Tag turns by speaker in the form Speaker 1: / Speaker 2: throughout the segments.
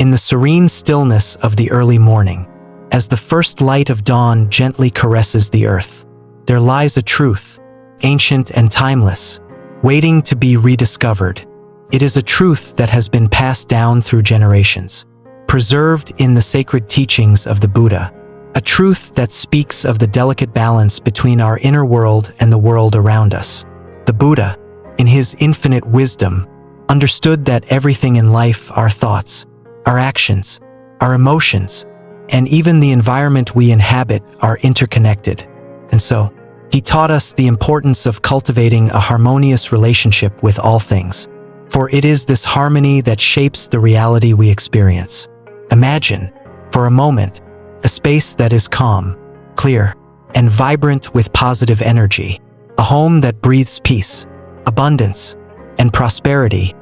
Speaker 1: In the serene stillness of the early morning, as the first light of dawn gently caresses the earth, there lies a truth, ancient and timeless, waiting to be rediscovered. It is a truth that has been passed down through generations, preserved in the sacred teachings of the Buddha, a truth that speaks of the delicate balance between our inner world and the world around us. The Buddha, in his infinite wisdom, understood that everything in life, our thoughts, our actions, our emotions, and even the environment we inhabit are interconnected. And so, he taught us the importance of cultivating a harmonious relationship with all things, for it is this harmony that shapes the reality we experience. Imagine, for a moment, a space that is calm, clear, and vibrant with positive energy, a home that breathes peace, abundance, and prosperity,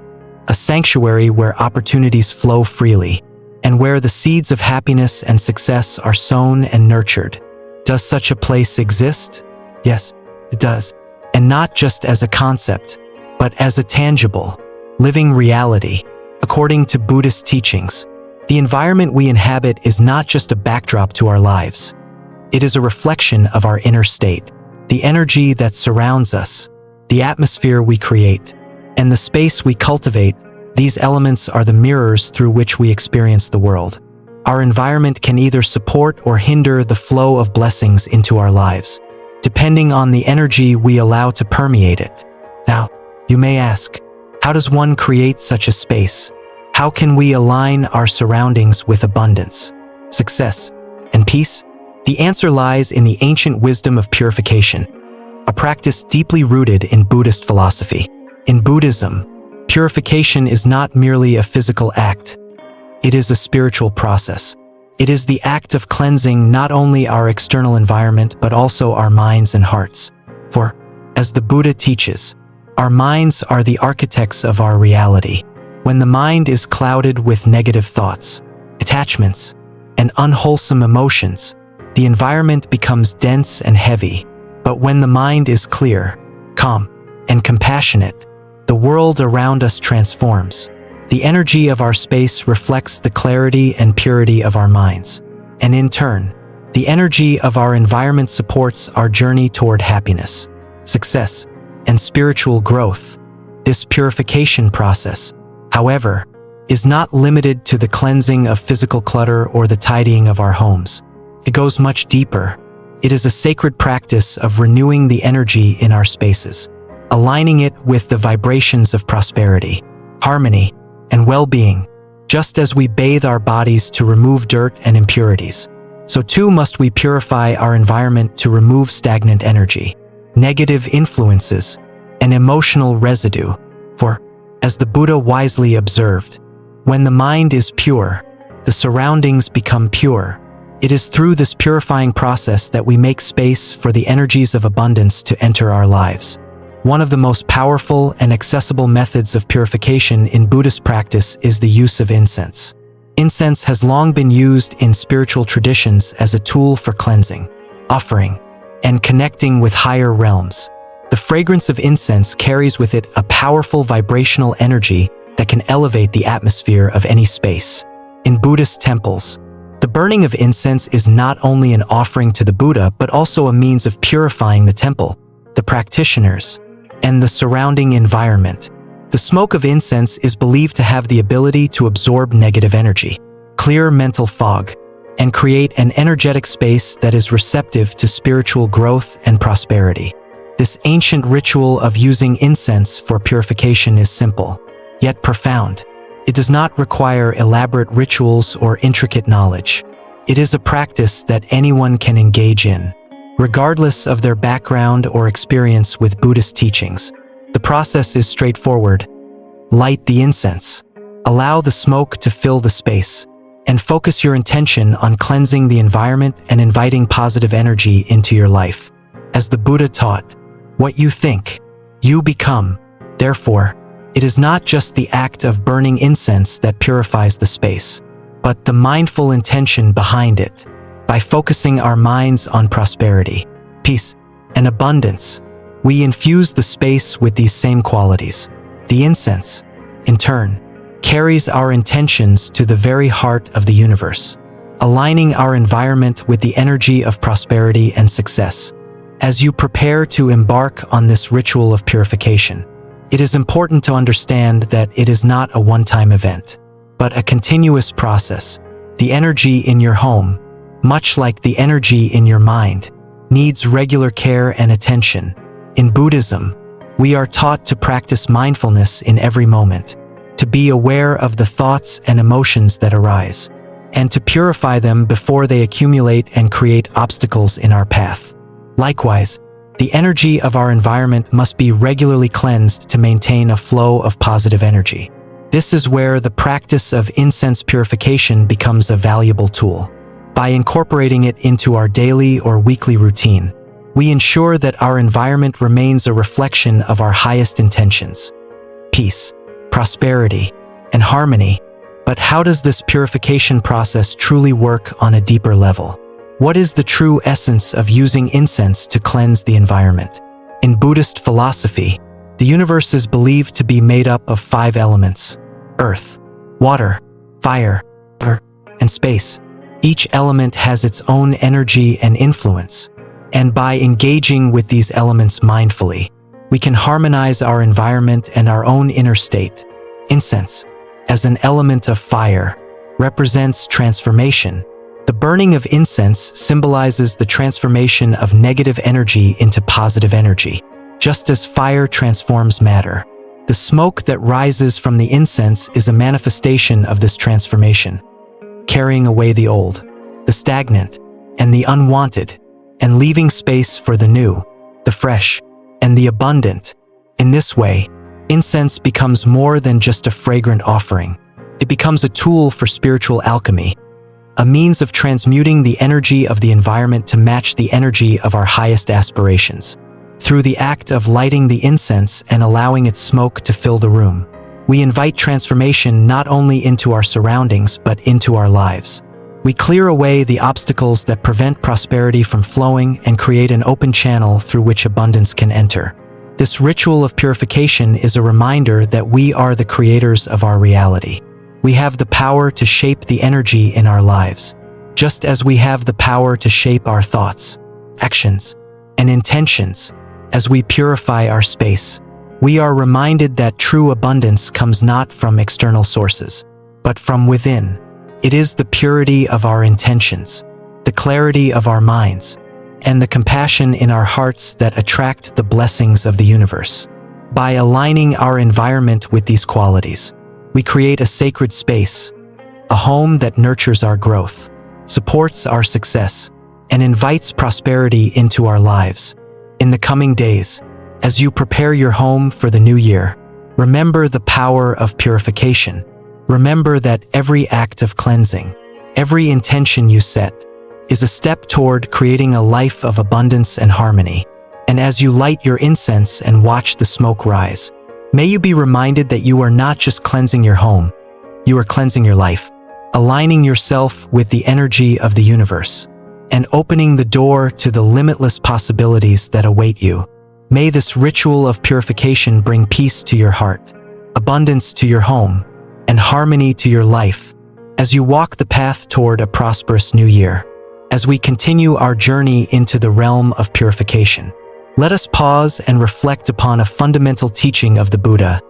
Speaker 1: a sanctuary where opportunities flow freely, and where the seeds of happiness and success are sown and nurtured. Does such a place exist? Yes, it does. And not just as a concept, but as a tangible, living reality. According to Buddhist teachings, the environment we inhabit is not just a backdrop to our lives. It is a reflection of our inner state, the energy that surrounds us, the atmosphere we create, and the space we cultivate. These elements are the mirrors through which we experience the world. Our environment can either support or hinder the flow of blessings into our lives, depending on the energy we allow to permeate it. Now, you may ask, how does one create such a space? How can we align our surroundings with abundance, success, and peace? The answer lies in the ancient wisdom of purification, a practice deeply rooted in Buddhist philosophy. In Buddhism, purification is not merely a physical act. It is a spiritual process. It is the act of cleansing not only our external environment but also our minds and hearts. For, as the Buddha teaches, our minds are the architects of our reality. When the mind is clouded with negative thoughts, attachments, and unwholesome emotions, the environment becomes dense and heavy. But when the mind is clear, calm, and compassionate, the world around us transforms. The energy of our space reflects the clarity and purity of our minds. And in turn, the energy of our environment supports our journey toward happiness, success, and spiritual growth. This purification process, however, is not limited to the cleansing of physical clutter or the tidying of our homes. It goes much deeper. It is a sacred practice of renewing the energy in our spaces, aligning it with the vibrations of prosperity, harmony, and well-being. Just as we bathe our bodies to remove dirt and impurities, so too must we purify our environment to remove stagnant energy, negative influences, and emotional residue. For, as the Buddha wisely observed, when the mind is pure, the surroundings become pure. It is through this purifying process that we make space for the energies of abundance to enter our lives. One of the most powerful and accessible methods of purification in Buddhist practice is the use of incense. Incense has long been used in spiritual traditions as a tool for cleansing, offering, and connecting with higher realms. The fragrance of incense carries with it a powerful vibrational energy that can elevate the atmosphere of any space. In Buddhist temples, the burning of incense is not only an offering to the Buddha but also a means of purifying the temple, the practitioners, and the surrounding environment. The smoke of incense is believed to have the ability to absorb negative energy, clear mental fog, and create an energetic space that is receptive to spiritual growth and prosperity. This ancient ritual of using incense for purification is simple, yet profound. It does not require elaborate rituals or intricate knowledge. It is a practice that anyone can engage in, regardless of their background or experience with Buddhist teachings. The process is straightforward. Light the incense, allow the smoke to fill the space, and focus your intention on cleansing the environment and inviting positive energy into your life. As the Buddha taught, what you think, you become. Therefore, it is not just the act of burning incense that purifies the space, but the mindful intention behind it. By focusing our minds on prosperity, peace, and abundance, we infuse the space with these same qualities. The incense, in turn, carries our intentions to the very heart of the universe, aligning our environment with the energy of prosperity and success. As you prepare to embark on this ritual of purification, it is important to understand that it is not a one-time event, but a continuous process. The energy in your home, much like the energy in your mind, needs regular care and attention. In Buddhism, we are taught to practice mindfulness in every moment, to be aware of the thoughts and emotions that arise, and to purify them before they accumulate and create obstacles in our path. Likewise, the energy of our environment must be regularly cleansed to maintain a flow of positive energy. This is where the practice of incense purification becomes a valuable tool. By incorporating it into our daily or weekly routine, we ensure that our environment remains a reflection of our highest intentions: peace, prosperity, and harmony. But how does this purification process truly work on a deeper level? What is the true essence of using incense to cleanse the environment? In Buddhist philosophy, the universe is believed to be made up of 5 elements: earth, water, fire, and space. Each element has its own energy and influence, and by engaging with these elements mindfully, we can harmonize our environment and our own inner state. Incense, as an element of fire, represents transformation. The burning of incense symbolizes the transformation of negative energy into positive energy. Just as fire transforms matter, the smoke that rises from the incense is a manifestation of this transformation, carrying away the old, the stagnant, and the unwanted, and leaving space for the new, the fresh, and the abundant. In this way, incense becomes more than just a fragrant offering. It becomes a tool for spiritual alchemy, a means of transmuting the energy of the environment to match the energy of our highest aspirations. Through the act of lighting the incense and allowing its smoke to fill the room, we invite transformation not only into our surroundings but into our lives. We clear away the obstacles that prevent prosperity from flowing and create an open channel through which abundance can enter. This ritual of purification is a reminder that we are the creators of our reality. We have the power to shape the energy in our lives, just as we have the power to shape our thoughts, actions, and intentions. As we purify our space, we are reminded that true abundance comes not from external sources, but from within. It is the purity of our intentions, the clarity of our minds, and the compassion in our hearts that attract the blessings of the universe. By aligning our environment with these qualities, we create a sacred space, a home that nurtures our growth, supports our success, and invites prosperity into our lives. In the coming days, as you prepare your home for the new year, remember the power of purification. Remember that every act of cleansing, every intention you set, is a step toward creating a life of abundance and harmony. And as you light your incense and watch the smoke rise, may you be reminded that you are not just cleansing your home, you are cleansing your life, aligning yourself with the energy of the universe, and opening the door to the limitless possibilities that await you. May this ritual of purification bring peace to your heart, abundance to your home, and harmony to your life as you walk the path toward a prosperous new year. As we continue our journey into the realm of purification, let us pause and reflect upon a fundamental teaching of the Buddha.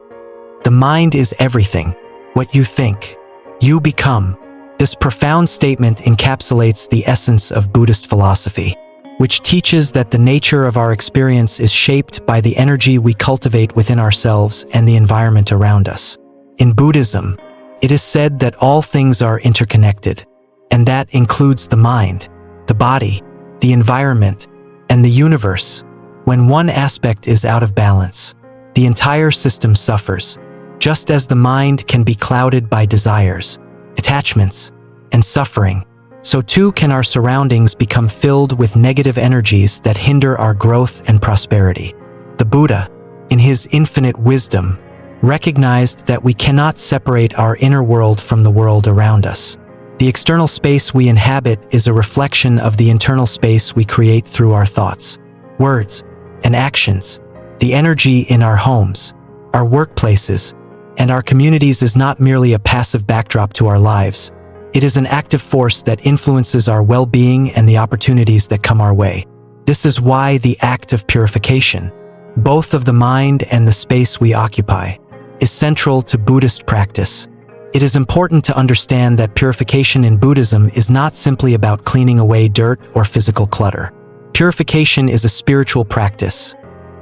Speaker 1: The mind is everything. What you think, you become. This profound statement encapsulates the essence of Buddhist philosophy, which teaches that the nature of our experience is shaped by the energy we cultivate within ourselves and the environment around us. In Buddhism, it is said that all things are interconnected, and that includes the mind, the body, the environment, and the universe. When one aspect is out of balance, the entire system suffers. Just as the mind can be clouded by desires, attachments, and suffering, so too can our surroundings become filled with negative energies that hinder our growth and prosperity. The Buddha, in his infinite wisdom, recognized that we cannot separate our inner world from the world around us. The external space we inhabit is a reflection of the internal space we create through our thoughts, words, and actions. The energy in our homes, our workplaces, And our communities is not merely a passive backdrop to our lives. It is an active force that influences our well-being and the opportunities that come our way. This is why the act of purification, both of the mind and the space we occupy, is central to Buddhist practice. It is important to understand that purification in Buddhism is not simply about cleaning away dirt or physical clutter. Purification is a spiritual practice,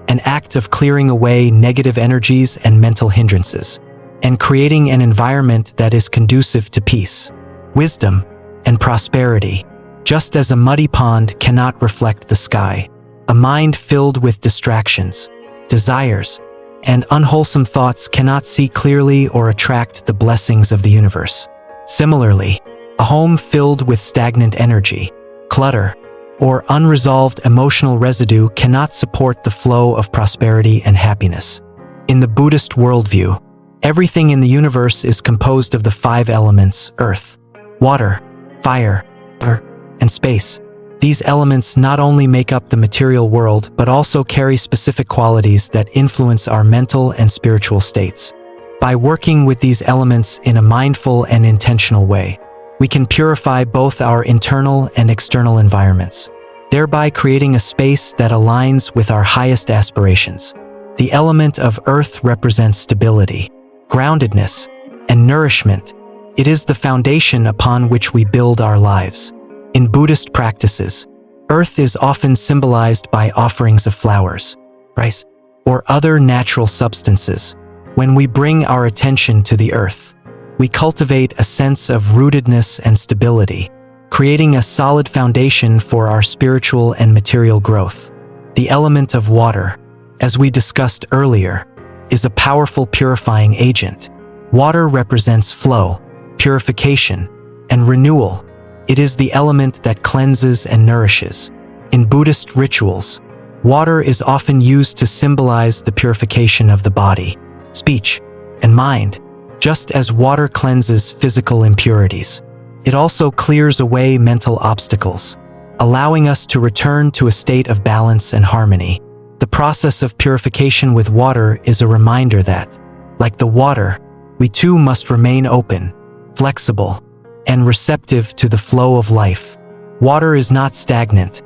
Speaker 1: an act of clearing away negative energies and mental hindrances, and creating an environment that is conducive to peace, wisdom, and prosperity. Just as a muddy pond cannot reflect the sky, a mind filled with distractions, desires, and unwholesome thoughts cannot see clearly or attract the blessings of the universe. Similarly, a home filled with stagnant energy, clutter, or unresolved emotional residue cannot support the flow of prosperity and happiness. In the Buddhist worldview, everything in the universe is composed of the 5 elements: earth, water, fire, air, and space. These elements not only make up the material world, but also carry specific qualities that influence our mental and spiritual states. By working with these elements in a mindful and intentional way, we can purify both our internal and external environments, thereby creating a space that aligns with our highest aspirations. The element of earth represents stability, groundedness, and nourishment. It is the foundation upon which we build our lives. In Buddhist practices, earth is often symbolized by offerings of flowers, rice, or other natural substances. When we bring our attention to the earth, we cultivate a sense of rootedness and stability, creating a solid foundation for our spiritual and material growth. The element of water, as we discussed earlier, is a powerful purifying agent. Water represents flow, purification, and renewal. It is the element that cleanses and nourishes. In Buddhist rituals, water is often used to symbolize the purification of the body, speech, and mind. Just as water cleanses physical impurities, it also clears away mental obstacles, allowing us to return to a state of balance and harmony. The process of purification with water is a reminder that, like the water, we too must remain open, flexible, and receptive to the flow of life. Water is not stagnant.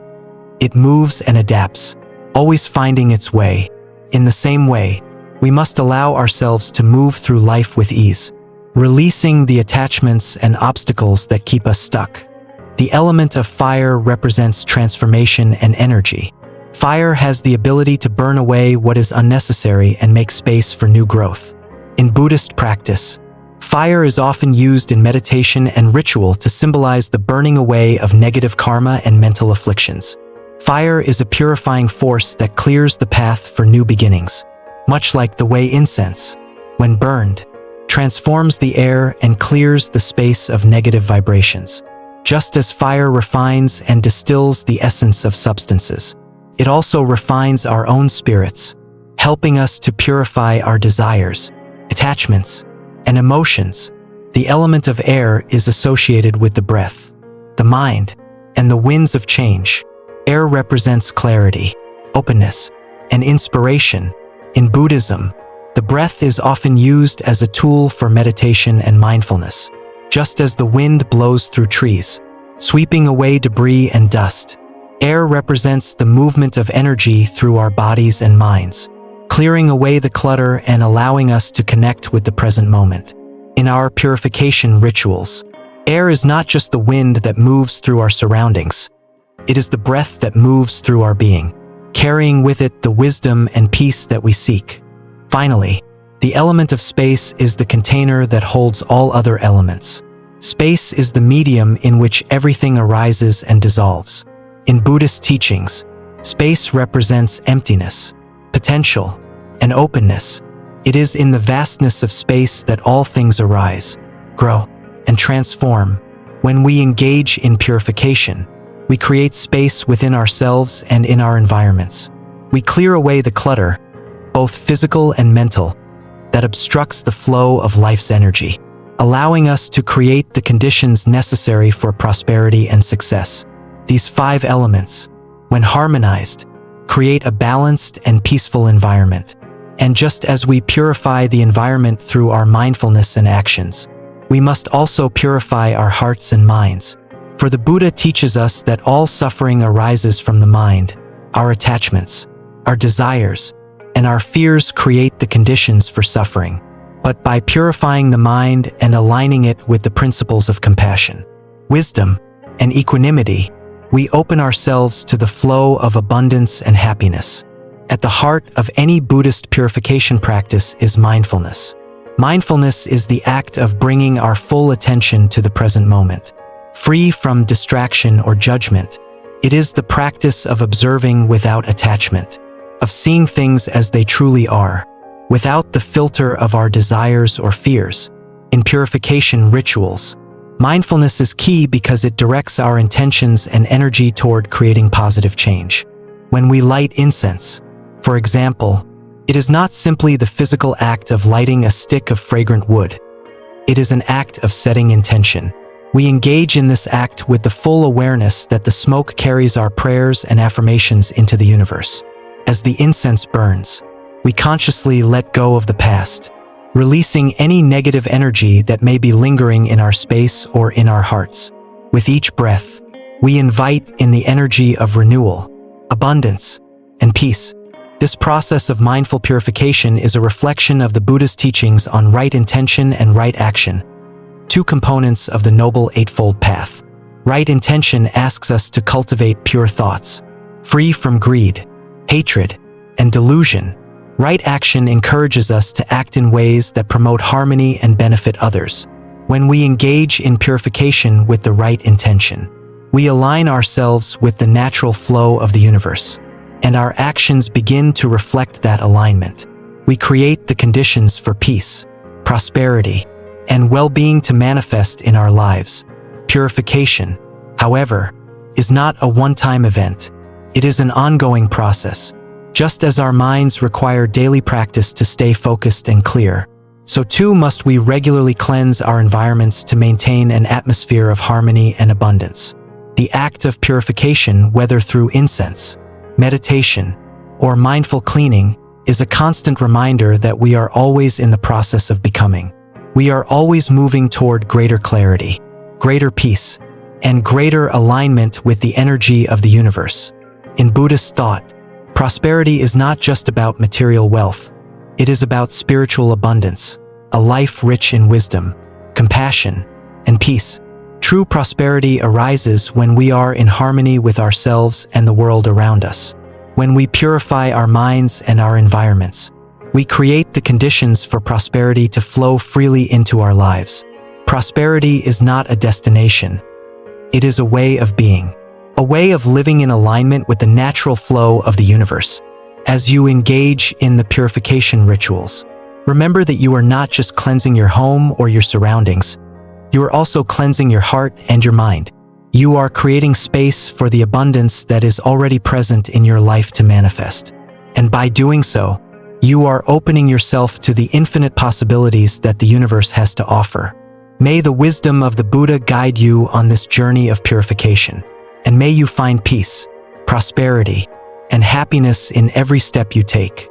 Speaker 1: It moves and adapts, always finding its way. In the same way, we must allow ourselves to move through life with ease, releasing the attachments and obstacles that keep us stuck. The element of fire represents transformation and energy. Fire has the ability to burn away what is unnecessary and make space for new growth. In Buddhist practice, fire is often used in meditation and ritual to symbolize the burning away of negative karma and mental afflictions. Fire is a purifying force that clears the path for new beginnings, much like the way incense, when burned, transforms the air and clears the space of negative vibrations. Just as fire refines and distills the essence of substances, it also refines our own spirits, helping us to purify our desires, attachments, and emotions. The element of air is associated with the breath, the mind, and the winds of change. Air represents clarity, openness, and inspiration. In Buddhism, the breath is often used as a tool for meditation and mindfulness. Just as the wind blows through trees, sweeping away debris and dust, air represents the movement of energy through our bodies and minds, clearing away the clutter and allowing us to connect with the present moment. In our purification rituals, air is not just the wind that moves through our surroundings. It is the breath that moves through our being, carrying with it the wisdom and peace that we seek. Finally, the element of space is the container that holds all other elements. Space is the medium in which everything arises and dissolves. In Buddhist teachings, space represents emptiness, potential, and openness. It is in the vastness of space that all things arise, grow, and transform. When we engage in purification, we create space within ourselves and in our environments. We clear away the clutter, both physical and mental, that obstructs the flow of life's energy, allowing us to create the conditions necessary for prosperity and success. These 5 elements, when harmonized, create a balanced and peaceful environment. And just as we purify the environment through our mindfulness and actions, we must also purify our hearts and minds. For the Buddha teaches us that all suffering arises from the mind. Our attachments, our desires, and our fears create the conditions for suffering. But by purifying the mind and aligning it with the principles of compassion, wisdom, and equanimity, we open ourselves to the flow of abundance and happiness. At the heart of any Buddhist purification practice is mindfulness. Mindfulness is the act of bringing our full attention to the present moment. Free from distraction or judgment, it is the practice of observing without attachment, of seeing things as they truly are, without the filter of our desires or fears. In purification rituals, mindfulness is key because it directs our intentions and energy toward creating positive change. When we light incense, for example, it is not simply the physical act of lighting a stick of fragrant wood. It is an act of setting intention. We engage in this act with the full awareness that the smoke carries our prayers and affirmations into the universe. As the incense burns, we consciously let go of the past, releasing any negative energy that may be lingering in our space or in our hearts. With each breath, we invite in the energy of renewal, abundance, and peace. This process of mindful purification is a reflection of the Buddha's teachings on right intention and right action, two components of the Noble Eightfold Path. Right intention asks us to cultivate pure thoughts, free from greed, hatred, and delusion. Right action encourages us to act in ways that promote harmony and benefit others. When we engage in purification with the right intention, we align ourselves with the natural flow of the universe, and our actions begin to reflect that alignment. We create the conditions for peace, prosperity, and well-being to manifest in our lives. Purification, however, is not a one-time event. It is an ongoing process. Just as our minds require daily practice to stay focused and clear, so too must we regularly cleanse our environments to maintain an atmosphere of harmony and abundance. The act of purification, whether through incense, meditation, or mindful cleaning, is a constant reminder that we are always in the process of becoming. We are always moving toward greater clarity, greater peace, and greater alignment with the energy of the universe. In Buddhist thought, prosperity is not just about material wealth. It is about spiritual abundance, a life rich in wisdom, compassion, and peace. True prosperity arises when we are in harmony with ourselves and the world around us. When we purify our minds and our environments, we create the conditions for prosperity to flow freely into our lives. Prosperity is not a destination. It is a way of being, a way of living in alignment with the natural flow of the universe. As you engage in the purification rituals, remember that you are not just cleansing your home or your surroundings. You are also cleansing your heart and your mind. You are creating space for the abundance that is already present in your life to manifest. And by doing so, you are opening yourself to the infinite possibilities that the universe has to offer. May the wisdom of the Buddha guide you on this journey of purification, and may you find peace, prosperity, and happiness in every step you take.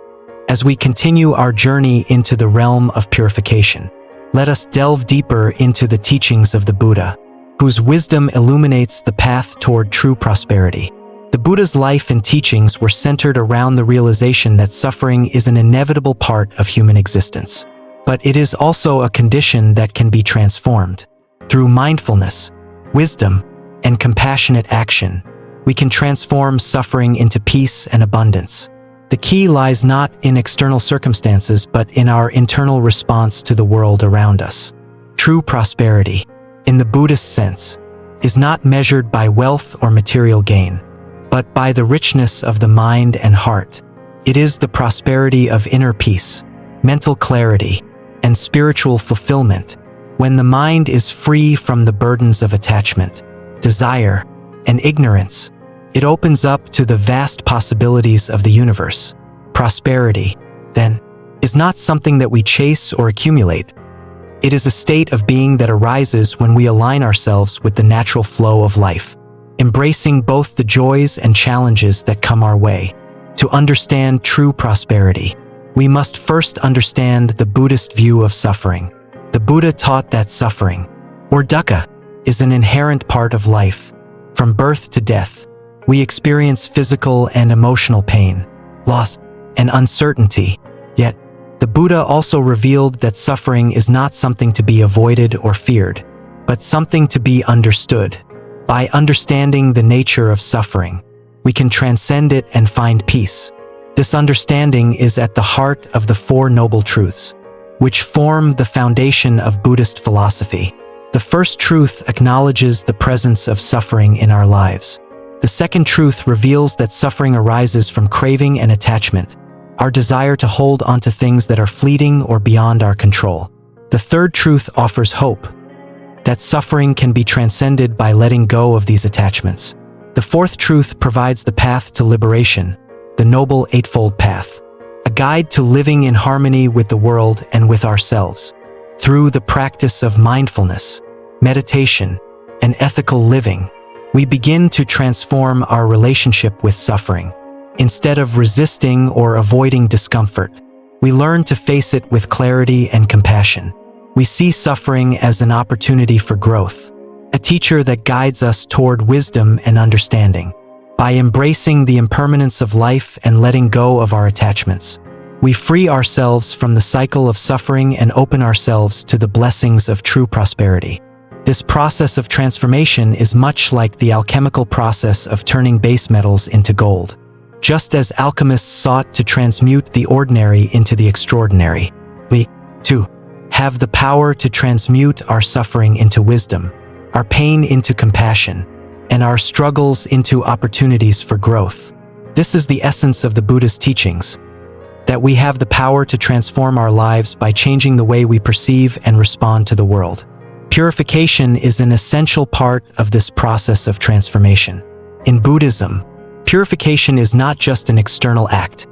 Speaker 1: As we continue our journey into the realm of purification, let us delve deeper into the teachings of the Buddha, whose wisdom illuminates the path toward true prosperity. The Buddha's life and teachings were centered around the realization that suffering is an inevitable part of human existence. But it is also a condition that can be transformed. Through mindfulness, wisdom, and compassionate action, we can transform suffering into peace and abundance. The key lies not in external circumstances but in our internal response to the world around us. True prosperity, in the Buddhist sense, is not measured by wealth or material gain, but by the richness of the mind and heart. It is the prosperity of inner peace, mental clarity, and spiritual fulfillment. When the mind is free from the burdens of attachment, desire, and ignorance, it opens up to the vast possibilities of the universe. Prosperity, then, is not something that we chase or accumulate. It is a state of being that arises when we align ourselves with the natural flow of life, embracing both the joys and challenges that come our way. To understand true prosperity, we must first understand the Buddhist view of suffering. The Buddha taught that suffering, or dukkha, is an inherent part of life. From birth to death, we experience physical and emotional pain, loss, and uncertainty. Yet, the Buddha also revealed that suffering is not something to be avoided or feared, but something to be understood. By understanding the nature of suffering, we can transcend it and find peace. This understanding is at the heart of the Four Noble Truths, which form the foundation of Buddhist philosophy. The first truth acknowledges the presence of suffering in our lives. The second truth reveals that suffering arises from craving and attachment, our desire to hold onto things that are fleeting or beyond our control. The third truth offers hope, that suffering can be transcended by letting go of these attachments. The fourth truth provides the path to liberation, the Noble Eightfold Path, a guide to living in harmony with the world and with ourselves. Through the practice of mindfulness, meditation, and ethical living, we begin to transform our relationship with suffering. Instead of resisting or avoiding discomfort, we learn to face it with clarity and compassion. We see suffering as an opportunity for growth, a teacher that guides us toward wisdom and understanding. By embracing the impermanence of life and letting go of our attachments, we free ourselves from the cycle of suffering and open ourselves to the blessings of true prosperity. This process of transformation is much like the alchemical process of turning base metals into gold. Just as alchemists sought to transmute the ordinary into the extraordinary, we, too, have the power to transmute our suffering into wisdom, our pain into compassion, and our struggles into opportunities for growth. This is the essence of the Buddha's teachings, that we have the power to transform our lives by changing the way we perceive and respond to the world. Purification is an essential part of this process of transformation. In Buddhism, purification is not just an external act.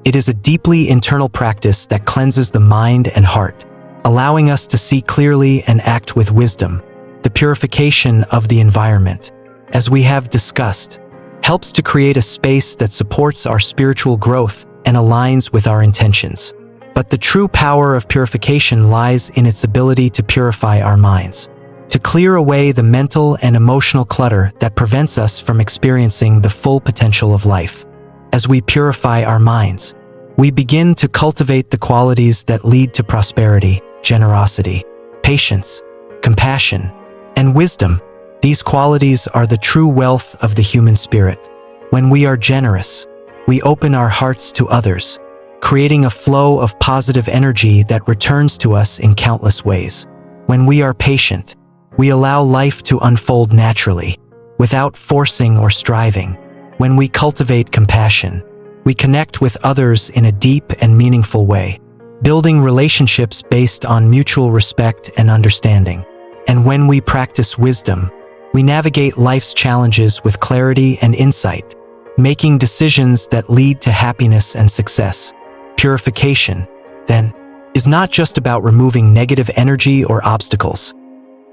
Speaker 1: It is a deeply internal practice that cleanses the mind and heart, allowing us to see clearly and act with wisdom. The purification of the environment, as we have discussed, helps to create a space that supports our spiritual growth and aligns with our intentions. But the true power of purification lies in its ability to purify our minds, to clear away the mental and emotional clutter that prevents us from experiencing the full potential of life. As we purify our minds, we begin to cultivate the qualities that lead to prosperity, generosity, patience, compassion, and wisdom. These qualities are the true wealth of the human spirit. When we are generous, we open our hearts to others, creating a flow of positive energy that returns to us in countless ways. When we are patient, we allow life to unfold naturally, without forcing or striving. When we cultivate compassion, we connect with others in a deep and meaningful way, building relationships based on mutual respect and understanding. And when we practice wisdom, we navigate life's challenges with clarity and insight, making decisions that lead to happiness and success. Purification, then, is not just about removing negative energy or obstacles.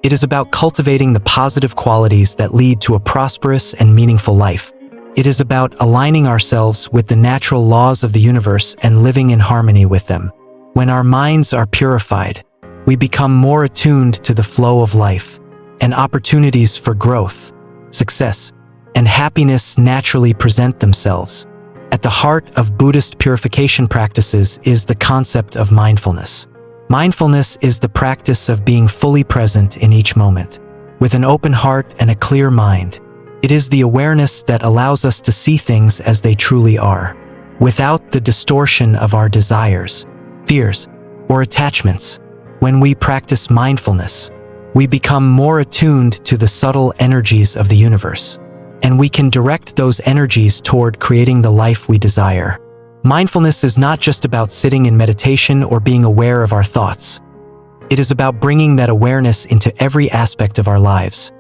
Speaker 1: It is about cultivating the positive qualities that lead to a prosperous and meaningful life. It is about aligning ourselves with the natural laws of the universe and living in harmony with them. When our minds are purified, we become more attuned to the flow of life, and opportunities for growth, success, and happiness naturally present themselves. At the heart of Buddhist purification practices is the concept of mindfulness. Mindfulness is the practice of being fully present in each moment, with an open heart and a clear mind. It is the awareness that allows us to see things as they truly are, without the distortion of our desires, fears, or attachments. When we practice mindfulness, we become more attuned to the subtle energies of the universe, and we can direct those energies toward creating the life we desire. Mindfulness is not just about sitting in meditation or being aware of our thoughts. It is about bringing that awareness into every aspect of our lives,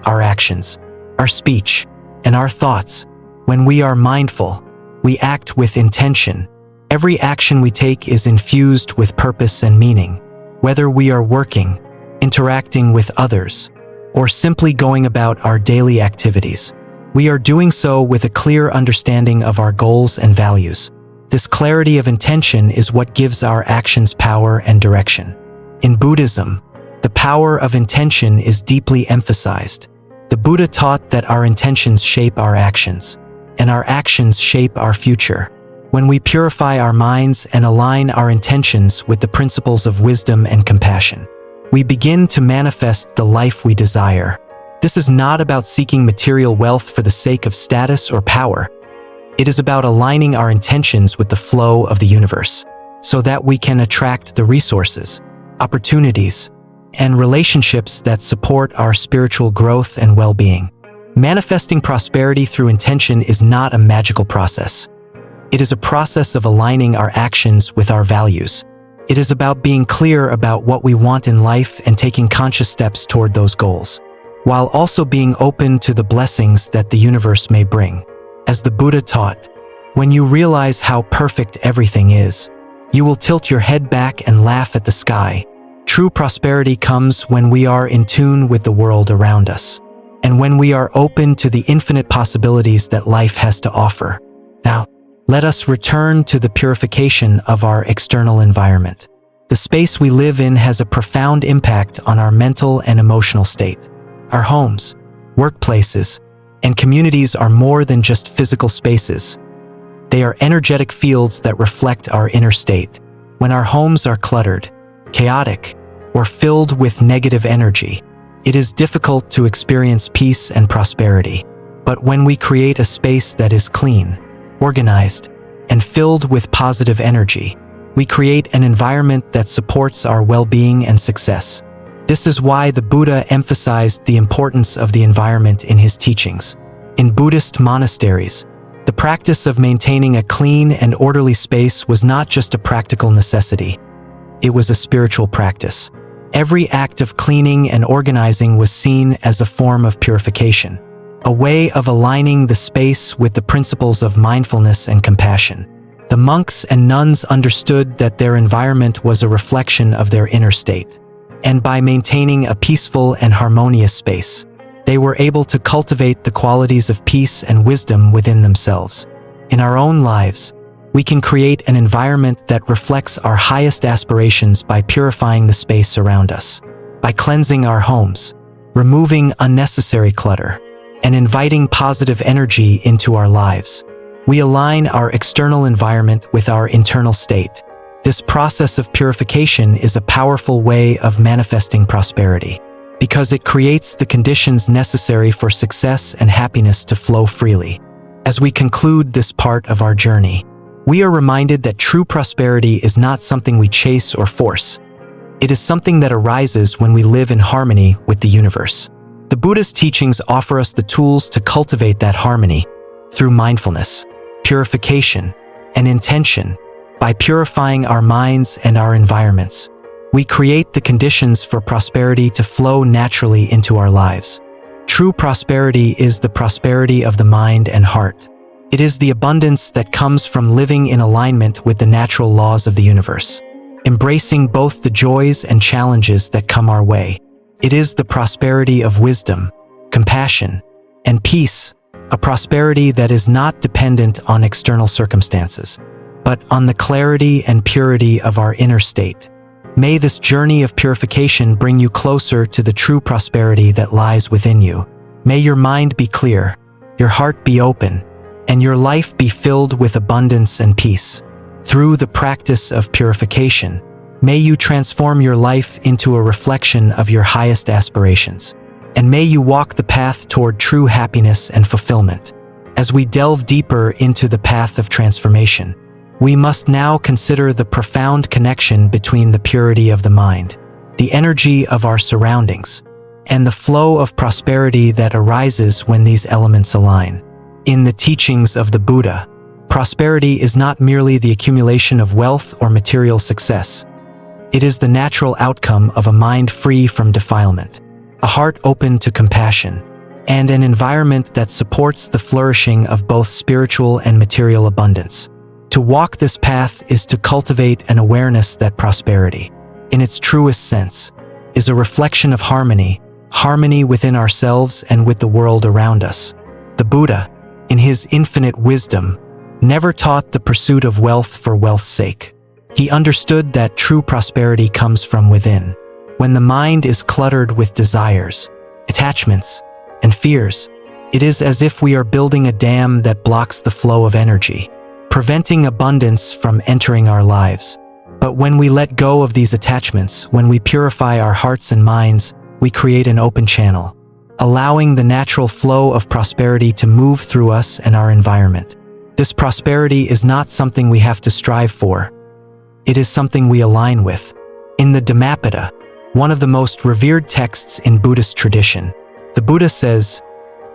Speaker 1: our actions, our speech, and our thoughts. When we are mindful, we act with intention. Every action we take is infused with purpose and meaning. Whether we are working, interacting with others, or simply going about our daily activities, we are doing so with a clear understanding of our goals and values. This clarity of intention is what gives our actions power and direction. In Buddhism, the power of intention is deeply emphasized. The Buddha taught that our intentions shape our actions, and our actions shape our future. When we purify our minds and align our intentions with the principles of wisdom and compassion, we begin to manifest the life we desire. This is not about seeking material wealth for the sake of status or power. It is about aligning our intentions with the flow of the universe, so that we can attract the resources, opportunities, and relationships that support our spiritual growth and well-being. Manifesting prosperity through intention is not a magical process. It is a process of aligning our actions with our values. It is about being clear about what we want in life and taking conscious steps toward those goals, while also being open to the blessings that the universe may bring. As the Buddha taught, when you realize how perfect everything is, you will tilt your head back and laugh at the sky. True prosperity comes when we are in tune with the world around us, and when we are open to the infinite possibilities that life has to offer. Now, let us return to the purification of our external environment. The space we live in has a profound impact on our mental and emotional state. Our homes, workplaces, and communities are more than just physical spaces. They are energetic fields that reflect our inner state. When our homes are cluttered, chaotic, or filled with negative energy, it is difficult to experience peace and prosperity. But when we create a space that is clean, organized, and filled with positive energy, we create an environment that supports our well-being and success. This is why the Buddha emphasized the importance of the environment in his teachings. In Buddhist monasteries, the practice of maintaining a clean and orderly space was not just a practical necessity. It was a spiritual practice. Every act of cleaning and organizing was seen as a form of purification, a way of aligning the space with the principles of mindfulness and compassion. The monks and nuns understood that their environment was a reflection of their inner state, and by maintaining a peaceful and harmonious space, they were able to cultivate the qualities of peace and wisdom within themselves. In our own lives, we can create an environment that reflects our highest aspirations by purifying the space around us, by cleansing our homes, removing unnecessary clutter, and inviting positive energy into our lives. We align our external environment with our internal state. This process of purification is a powerful way of manifesting prosperity, because it creates the conditions necessary for success and happiness to flow freely. As we conclude this part of our journey, we are reminded that true prosperity is not something we chase or force. It is something that arises when we live in harmony with the universe. The Buddha's teachings offer us the tools to cultivate that harmony through mindfulness, purification, and intention. By purifying our minds and our environments, we create the conditions for prosperity to flow naturally into our lives. True prosperity is the prosperity of the mind and heart. It is the abundance that comes from living in alignment with the natural laws of the universe, embracing both the joys and challenges that come our way. It is the prosperity of wisdom, compassion, and peace, a prosperity that is not dependent on external circumstances, but on the clarity and purity of our inner state. May this journey of purification bring you closer to the true prosperity that lies within you. May your mind be clear, your heart be open, and your life be filled with abundance and peace. Through the practice of purification, may you transform your life into a reflection of your highest aspirations, and may you walk the path toward true happiness and fulfillment. As we delve deeper into the path of transformation, we must now consider the profound connection between the purity of the mind, the energy of our surroundings, and the flow of prosperity that arises when these elements align. In the teachings of the Buddha, prosperity is not merely the accumulation of wealth or material success. It is the natural outcome of a mind free from defilement, a heart open to compassion, and an environment that supports the flourishing of both spiritual and material abundance. To walk this path is to cultivate an awareness that prosperity, in its truest sense, is a reflection of harmony within ourselves and with the world around us. The Buddha, in his infinite wisdom, never taught the pursuit of wealth for wealth's sake. He understood that true prosperity comes from within. When the mind is cluttered with desires, attachments, and fears, it is as if we are building a dam that blocks the flow of energy, preventing abundance from entering our lives. But when we let go of these attachments, when we purify our hearts and minds, we create an open channel, allowing the natural flow of prosperity to move through us and our environment. This prosperity is not something we have to strive for. It is something we align with. In the Dhammapada, one of the most revered texts in Buddhist tradition, the Buddha says,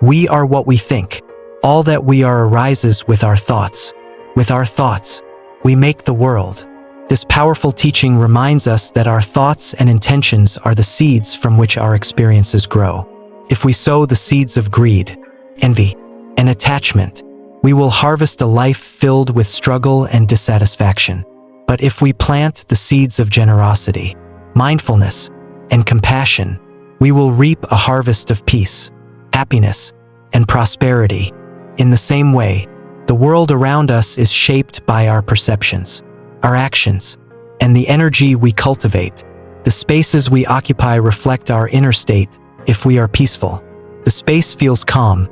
Speaker 1: "We are what we think. All that we are arises with our thoughts. With our thoughts, we make the world." This powerful teaching reminds us that our thoughts and intentions are the seeds from which our experiences grow. If we sow the seeds of greed, envy, and attachment, we will harvest a life filled with struggle and dissatisfaction. But if we plant the seeds of generosity, mindfulness, and compassion, we will reap a harvest of peace, happiness, and prosperity. In the same way, the world around us is shaped by our perceptions, our actions, and the energy we cultivate. The spaces we occupy reflect our inner state. If we are peaceful, the space feels calm.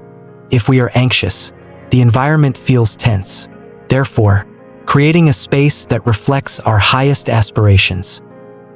Speaker 1: If we are anxious, the environment feels tense. Therefore, creating a space that reflects our highest aspirations,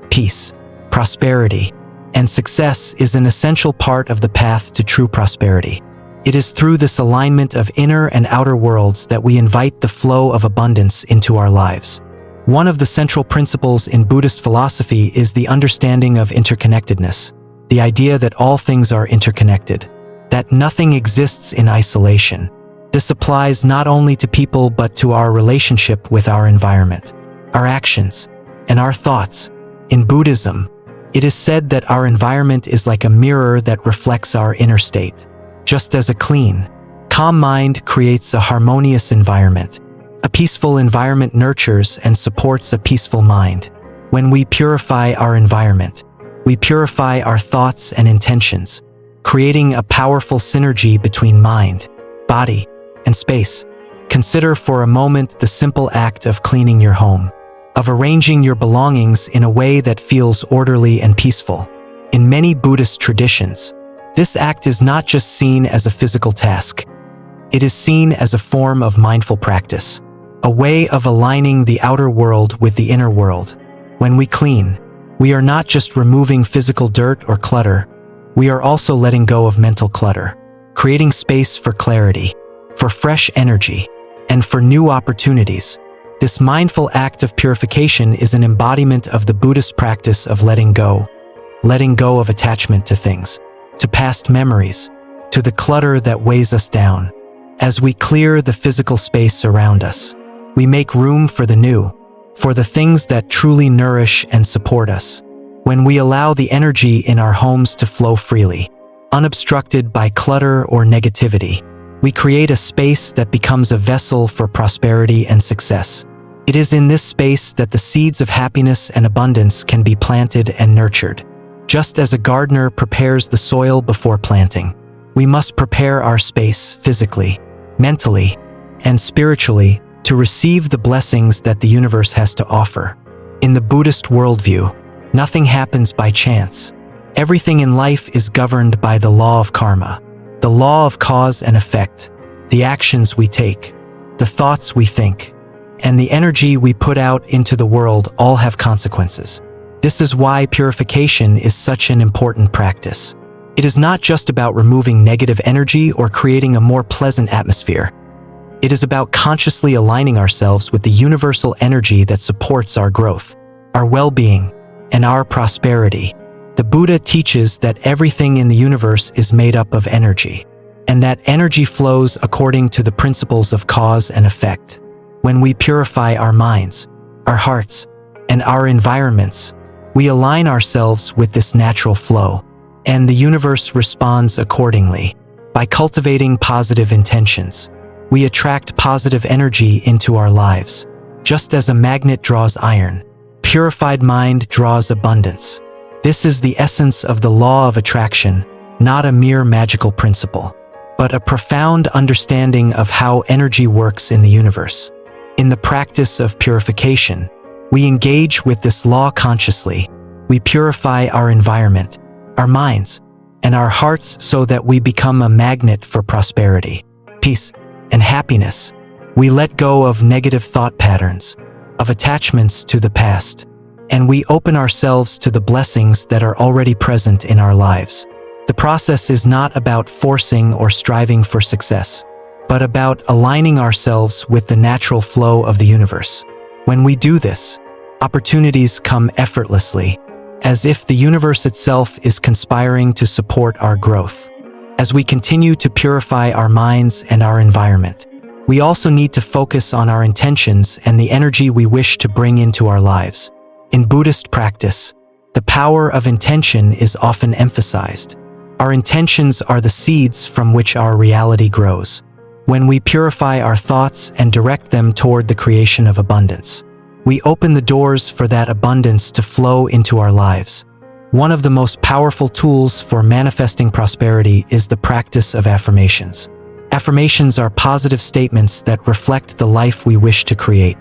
Speaker 1: peace, prosperity, and success is an essential part of the path to true prosperity. It is through this alignment of inner and outer worlds that we invite the flow of abundance into our lives. One of the central principles in Buddhist philosophy is the understanding of interconnectedness, the idea that all things are interconnected, that nothing exists in isolation. This applies not only to people but to our relationship with our environment, our actions, and our thoughts. In Buddhism, it is said that our environment is like a mirror that reflects our inner state. Just as a clean, calm mind creates a harmonious environment, a peaceful environment nurtures and supports a peaceful mind. When we purify our environment, we purify our thoughts and intentions, creating a powerful synergy between mind, body, and space. Consider for a moment the simple act of cleaning your home, of arranging your belongings in a way that feels orderly and peaceful. In many Buddhist traditions, this act is not just seen as a physical task. It is seen as a form of mindful practice, a way of aligning the outer world with the inner world. When we clean, we are not just removing physical dirt or clutter, we are also letting go of mental clutter, creating space for clarity, for fresh energy, and for new opportunities. This mindful act of purification is an embodiment of the Buddhist practice of letting go of attachment to things, to past memories, to the clutter that weighs us down. As we clear the physical space around us, we make room for the new, for the things that truly nourish and support us. When we allow the energy in our homes to flow freely, unobstructed by clutter or negativity, we create a space that becomes a vessel for prosperity and success. It is in this space that the seeds of happiness and abundance can be planted and nurtured. Just as a gardener prepares the soil before planting, we must prepare our space physically, mentally, and spiritually to receive the blessings that the universe has to offer. In the Buddhist worldview, nothing happens by chance. Everything in life is governed by the law of karma, the law of cause and effect. The actions we take, the thoughts we think, and the energy we put out into the world all have consequences. This is why purification is such an important practice. It is not just about removing negative energy or creating a more pleasant atmosphere. It is about consciously aligning ourselves with the universal energy that supports our growth, our well-being, and our prosperity. The Buddha teaches that everything in the universe is made up of energy, and that energy flows according to the principles of cause and effect. When we purify our minds, our hearts, and our environments, we align ourselves with this natural flow, and the universe responds accordingly. By cultivating positive intentions, we attract positive energy into our lives. Just as a magnet draws iron, purified mind draws abundance. This is the essence of the law of attraction, not a mere magical principle. but a profound understanding of how energy works in the universe. In the practice of purification, we engage with this law consciously. We purify our environment, our minds, and our hearts so that we become a magnet for prosperity, peace, and happiness. We let go of negative thought patterns, of attachments to the past, and we open ourselves to the blessings that are already present in our lives. The process is not about forcing or striving for success, but about aligning ourselves with the natural flow of the universe. When we do this, opportunities come effortlessly, as if the universe itself is conspiring to support our growth. As we continue to purify our minds and our environment, we also need to focus on our intentions and the energy we wish to bring into our lives. In Buddhist practice, the power of intention is often emphasized. Our intentions are the seeds from which our reality grows. When we purify our thoughts and direct them toward the creation of abundance, we open the doors for that abundance to flow into our lives. One of the most powerful tools for manifesting prosperity is the practice of affirmations. Affirmations are positive statements that reflect the life we wish to create.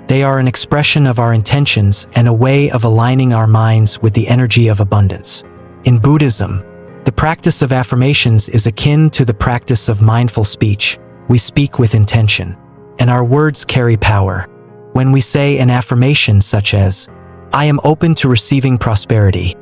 Speaker 1: They are an expression of our intentions and a way of aligning our minds with the energy of abundance. In Buddhism, the practice of affirmations is akin to the practice of mindful speech. We speak with intention, and our words carry power. When we say an affirmation such as, "I am open to receiving prosperity,"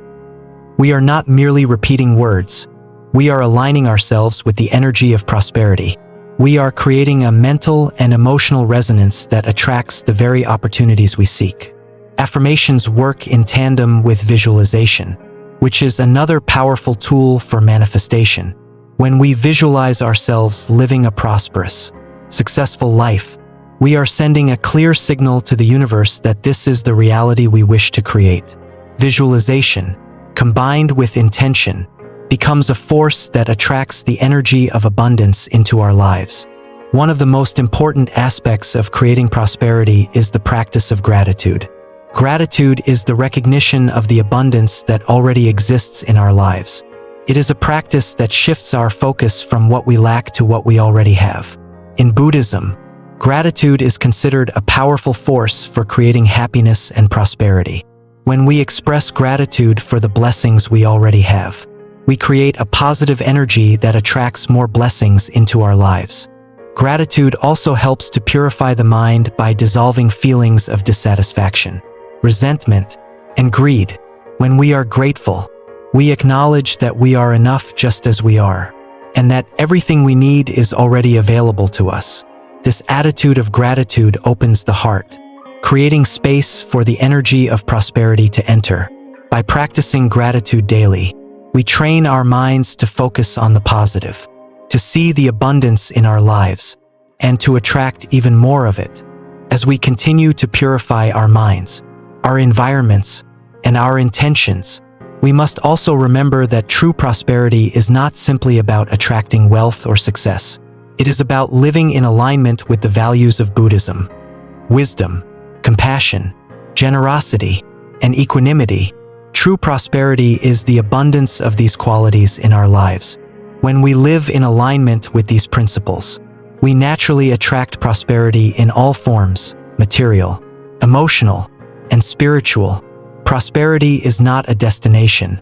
Speaker 1: we are not merely repeating words. We are aligning ourselves with the energy of prosperity. We are creating a mental and emotional resonance that attracts the very opportunities we seek. Affirmations work in tandem with visualization, which is another powerful tool for manifestation. When we visualize ourselves living a prosperous, successful life, we are sending a clear signal to the universe that this is the reality we wish to create. Visualization, combined with intention, becomes a force that attracts the energy of abundance into our lives. One of the most important aspects of creating prosperity is the practice of gratitude. Gratitude is the recognition of the abundance that already exists in our lives. It is a practice that shifts our focus from what we lack to what we already have. In Buddhism, gratitude is considered a powerful force for creating happiness and prosperity. When we express gratitude for the blessings we already have, we create a positive energy that attracts more blessings into our lives. Gratitude also helps to purify the mind by dissolving feelings of dissatisfaction, resentment, and greed. When we are grateful, we acknowledge that we are enough just as we are, and that everything we need is already available to us. This attitude of gratitude opens the heart, creating space for the energy of prosperity to enter. By practicing gratitude daily, we train our minds to focus on the positive, to see the abundance in our lives, and to attract even more of it. As we continue to purify our minds, our environments, and our intentions, we must also remember that true prosperity is not simply about attracting wealth or success. It is about living in alignment with the values of Buddhism: wisdom, compassion, generosity, and equanimity. True prosperity is the abundance of these qualities in our lives. When we live in alignment with these principles, we naturally attract prosperity in all forms: material, emotional, and spiritual. Prosperity is not a destination.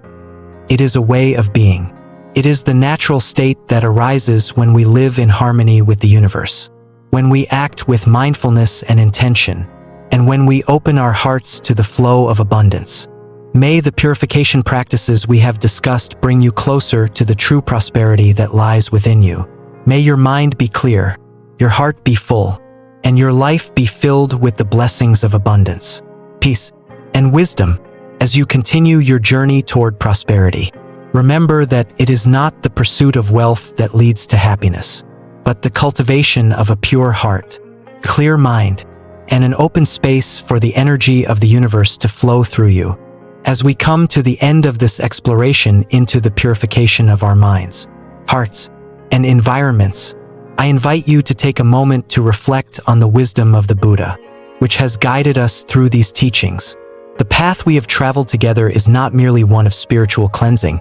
Speaker 1: It is a way of being. It is the natural state that arises when we live in harmony with the universe, when we act with mindfulness and intention, and when we open our hearts to the flow of abundance. May the purification practices we have discussed bring you closer to the true prosperity that lies within you. May your mind be clear, your heart be full, and your life be filled with the blessings of abundance, peace, and wisdom as you continue your journey toward prosperity. Remember that it is not the pursuit of wealth that leads to happiness, but the cultivation of a pure heart, clear mind, and an open space for the energy of the universe to flow through you. As we come to the end of this exploration into the purification of our minds, hearts, and environments, I invite you to take a moment to reflect on the wisdom of the Buddha, which has guided us through these teachings. The path we have traveled together is not merely one of spiritual cleansing,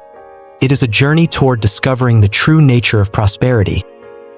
Speaker 1: It is a journey toward discovering the true nature of prosperity,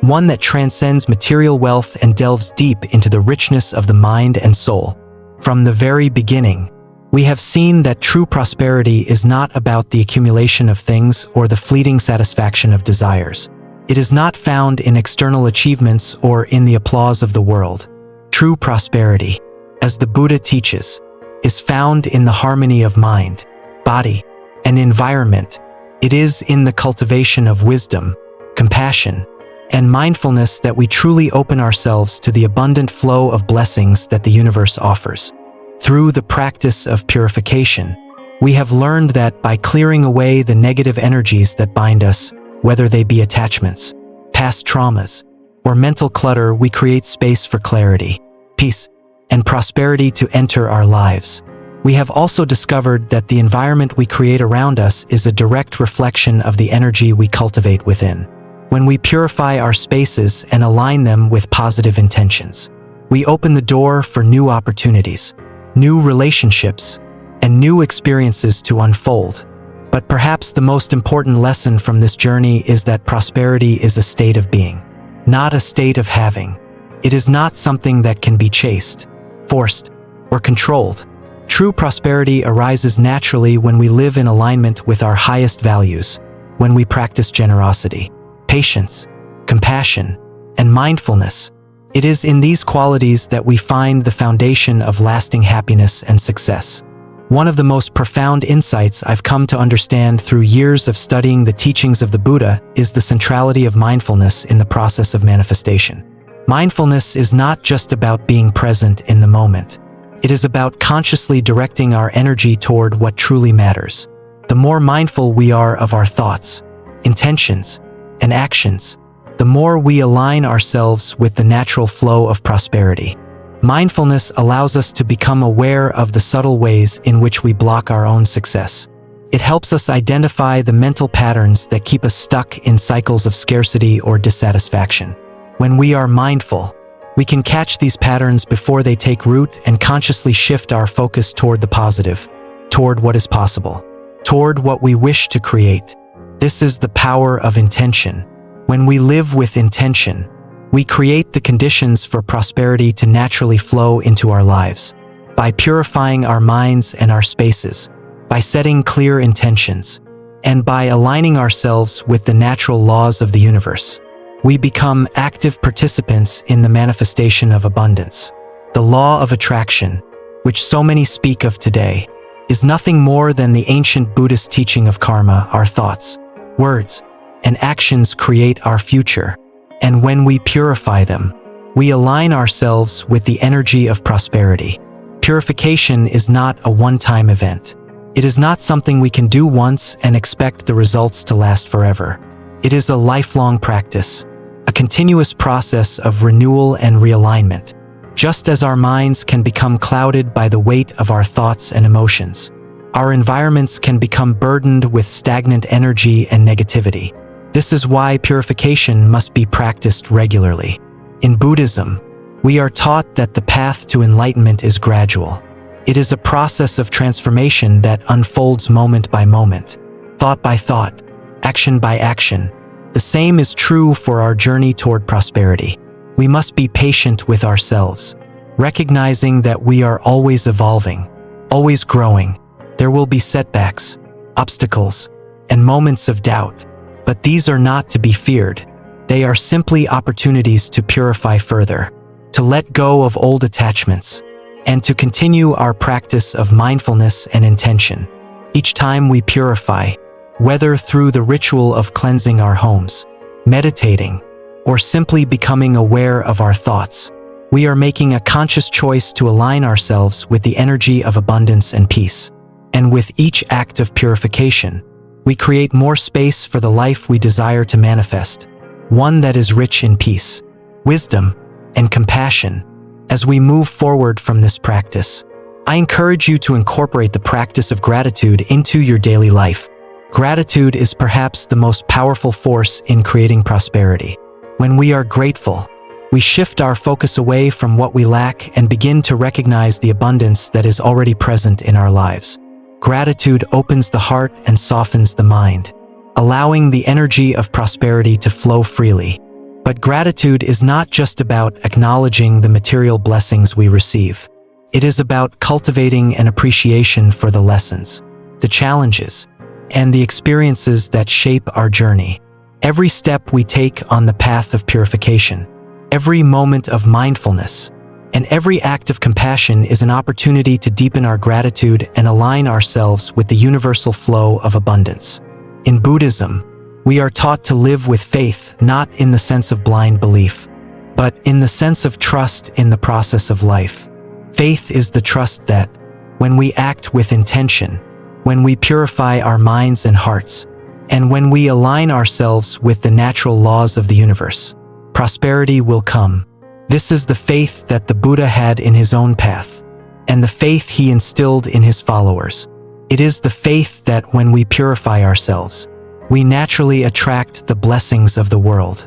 Speaker 1: one that transcends material wealth and delves deep into the richness of the mind and soul. From the very beginning, we have seen that true prosperity is not about the accumulation of things or the fleeting satisfaction of desires. It is not found in external achievements or in the applause of the world. True prosperity, as the Buddha teaches, is found in the harmony of mind, body, and environment. It is in the cultivation of wisdom, compassion, and mindfulness that we truly open ourselves to the abundant flow of blessings that the universe offers. Through the practice of purification, we have learned that by clearing away the negative energies that bind us, whether they be attachments, past traumas, or mental clutter, we create space for clarity, peace, and prosperity to enter our lives. We have also discovered that the environment we create around us is a direct reflection of the energy we cultivate within. When we purify our spaces and align them with positive intentions, we open the door for new opportunities, new relationships, and new experiences to unfold. But perhaps the most important lesson from this journey is that prosperity is a state of being, not a state of having. It is not something that can be chased, forced, or controlled. True prosperity arises naturally when we live in alignment with our highest values, when we practice generosity, patience, compassion, and mindfulness. It is in these qualities that we find the foundation of lasting happiness and success. One of the most profound insights I've come to understand through years of studying the teachings of the Buddha is the centrality of mindfulness in the process of manifestation. Mindfulness is not just about being present in the moment. It is about consciously directing our energy toward what truly matters. The more mindful we are of our thoughts, intentions, and actions, the more we align ourselves with the natural flow of prosperity. Mindfulness allows us to become aware of the subtle ways in which we block our own success. It helps us identify the mental patterns that keep us stuck in cycles of scarcity or dissatisfaction. When we are mindful, we can catch these patterns before they take root and consciously shift our focus toward the positive, toward what is possible, toward what we wish to create. This is the power of intention. When we live with intention, we create the conditions for prosperity to naturally flow into our lives. By purifying our minds and our spaces, by setting clear intentions, and by aligning ourselves with the natural laws of the universe, we become active participants in the manifestation of abundance. The law of attraction, which so many speak of today, is nothing more than the ancient Buddhist teaching of karma. Our thoughts, words, and actions create our future. And when we purify them, we align ourselves with the energy of prosperity. Purification is not a one-time event. It is not something we can do once and expect the results to last forever. It is a lifelong practice, a continuous process of renewal and realignment. Just as our minds can become clouded by the weight of our thoughts and emotions, our environments can become burdened with stagnant energy and negativity. This is why purification must be practiced regularly. In Buddhism, we are taught that the path to enlightenment is gradual. It is a process of transformation that unfolds moment by moment, thought by thought, action by action. The same is true for our journey toward prosperity. We must be patient with ourselves, recognizing that we are always evolving, always growing. There will be setbacks, obstacles, and moments of doubt. But these are not to be feared. They are simply opportunities to purify further, to let go of old attachments, and to continue our practice of mindfulness and intention. Each time we purify, whether through the ritual of cleansing our homes, meditating, or simply becoming aware of our thoughts, we are making a conscious choice to align ourselves with the energy of abundance and peace. And with each act of purification, we create more space for the life we desire to manifest, one that is rich in peace, wisdom, and compassion. As we move forward from this practice, I encourage you to incorporate the practice of gratitude into your daily life. Gratitude is perhaps the most powerful force in creating prosperity. When we are grateful, we shift our focus away from what we lack and begin to recognize the abundance that is already present in our lives. Gratitude opens the heart and softens the mind. allowing the energy of prosperity to flow freely. But gratitude is not just about acknowledging the material blessings we receive. It is about cultivating an appreciation for the lessons, the challenges, and the experiences that shape our journey. Every step we take on the path of purification, every moment of mindfulness, and every act of compassion is an opportunity to deepen our gratitude and align ourselves with the universal flow of abundance. In Buddhism, we are taught to live with faith, not in the sense of blind belief, but in the sense of trust in the process of life. Faith is the trust that, when we act with intention, when we purify our minds and hearts, and when we align ourselves with the natural laws of the universe, prosperity will come. This is the faith that the Buddha had in his own path, and the faith he instilled in his followers. It is the faith that when we purify ourselves, we naturally attract the blessings of the world.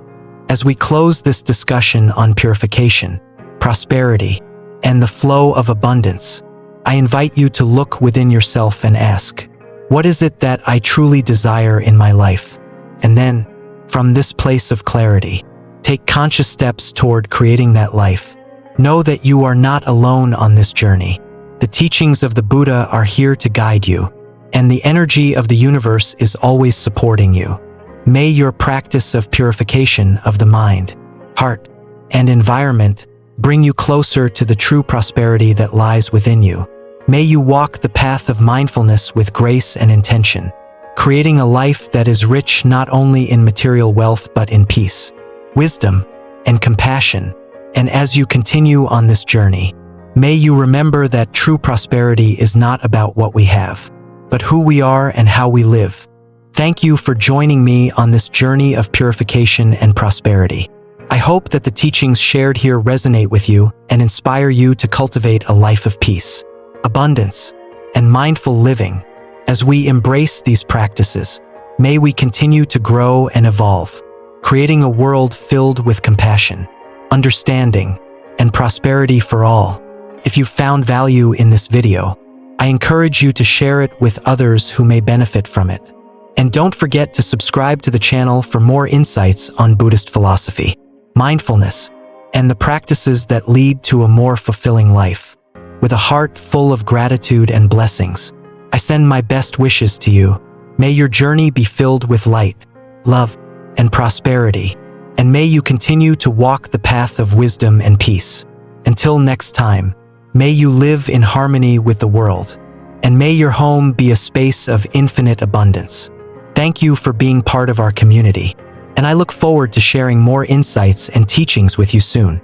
Speaker 1: As we close this discussion on purification, prosperity, and the flow of abundance, I invite you to look within yourself and ask, what is it that I truly desire in my life? And then, from this place of clarity, take conscious steps toward creating that life. Know that you are not alone on this journey. The teachings of the Buddha are here to guide you, and the energy of the universe is always supporting you. May your practice of purification of the mind, heart, and environment bring you closer to the true prosperity that lies within you. May you walk the path of mindfulness with grace and intention, creating a life that is rich not only in material wealth but in peace, wisdom, and compassion. And as you continue on this journey, may you remember that true prosperity is not about what we have, but who we are and how we live. Thank you for joining me on this journey of purification and prosperity. I hope that the teachings shared here resonate with you and inspire you to cultivate a life of peace, abundance, and mindful living. As we embrace these practices, may we continue to grow and evolve, creating a world filled with compassion, understanding, and prosperity for all. If you found value in this video, I encourage you to share it with others who may benefit from it. And don't forget to subscribe to the channel for more insights on Buddhist philosophy, mindfulness, and the practices that lead to a more fulfilling life. With a heart full of gratitude and blessings, I send my best wishes to you. May your journey be filled with light, love, and prosperity, and may you continue to walk the path of wisdom and peace. Until next time, may you live in harmony with the world, and may your home be a space of infinite abundance. Thank you for being part of our community, and I look forward to sharing more insights and teachings with you soon.